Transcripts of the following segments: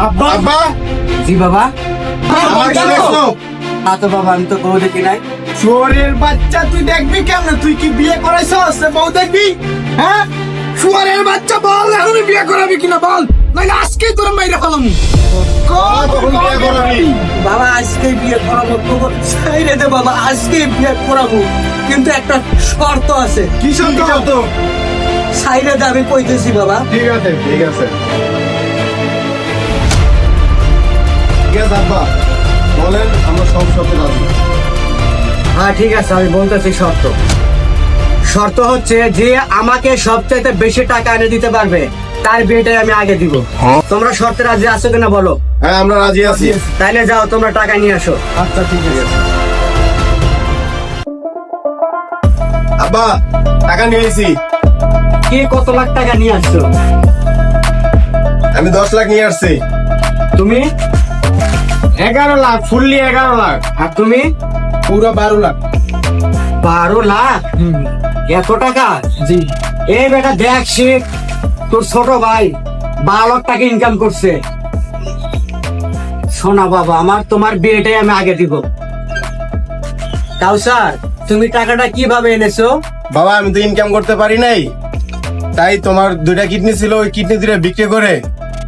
আব্বা আব্বা জি বাবা। আমার কি দেখছো? না তো বাবা, আমি তো বউ দেখি নাই। শুয়োরের বাচ্চা, তুই দেখবি কেমন? তুই কি বিয়ে করাইছস? বউ দেখবি? হ্যাঁ, শুয়োরের বাচ্চা, বল এখনই বিয়ে করাবি কিনা বল, নাইলে আজকেই তোর মাইরা ফেলাম। কখন বিয়ে করাবি? বাবা আজকে বিয়ে করাবো তো, ছাইরে দে বাবা, আজকে বিয়ে করাবো, কিন্তু একটা শর্ত আছে। কি শর্ত? ছাইরে দে, আমি কইতেছি বাবা। ঠিক আছে ঠিক আছে আব্বা বলেন, আমরা সব শর্তে রাজি। হ্যাঁ ঠিক আছে, আমি বলতেছি শর্ত। শর্ত হচ্ছে যে আমাকে সবচাইতে বেশি টাকা এনে দিতে পারবে তার বিয়েটাই আমি আগে দিব। তোমরা শর্তে রাজি আছো কিনা বলো? হ্যাঁ আমরা রাজি আছি। তাইলে যাও, তোমরা টাকা নিয়ে আসো। আচ্ছা ঠিক আছে। আব্বা টাকা নিয়ে এসেছি। কি কত লাখ টাকা নিয়ে আসছো? আমি 10 লাখ নিয়ে আসছি। তুমি? 11 লাখ, ফুললি 11 লাখ। আর তুমি? পুরো 12 লাখ। 12 লাখ? এত টাকা? জি। এই বেটা দেখ, শিখ, তোর ছোট ভাই 12 লাখ টাকা ইনকাম করছে। শোনা বাবা আমার, তোমার বিয়েটাই আমি আগে দিব। কাউসার, তুমি টাকাটা কিভাবে এনেছো? বাবা আমি তো ইনকাম করতে পারি নাই, তাই তোমার 2টা কিডনি ছিল, ওই কিডনি 2টা বিক্রি করে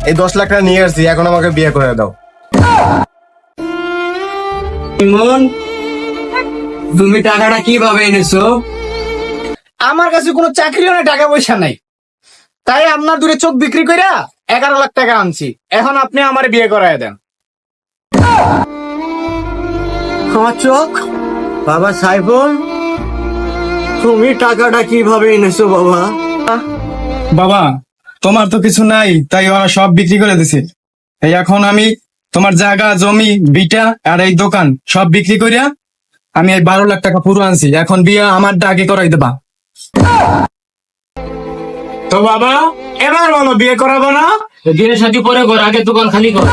এই 10 লাখ টাকা নিয়ে আসছি। এখন আমাকে বিয়ে করে দাও। ইমন, তুমি টাকাটা কিভাবে এনেছো? আমার কাছে কোনো চাকরিও নাই, টাকা পয়সা নাই, তাই আপনার দূরে চোখ বিক্রি কইরা 11 লাখ টাকা আনছি। এখন আপনি আমার বিয়ে করায় দেন। আমার চোখ? বাবা সাইফুল, তুমি টাকাটা কিভাবে এনেছো বাবা? বাবা তোমার তো কিছু নাই, তাই ওরা সব বিক্রি করে দিছে। এই এখন আমি তোমার জায়গা জমি বিটা আর এই দোকান সব বিক্রি করিয়া আমি এই 12 লাখ টাকা পুরো আনছি। এখন বিয়ে আমার আগে করাই দেবা। তো বাবা এবার বলো, বিয়ে করাবো না? বিয়ে শাদী পরে ঘর, আগে দোকান খালি কর।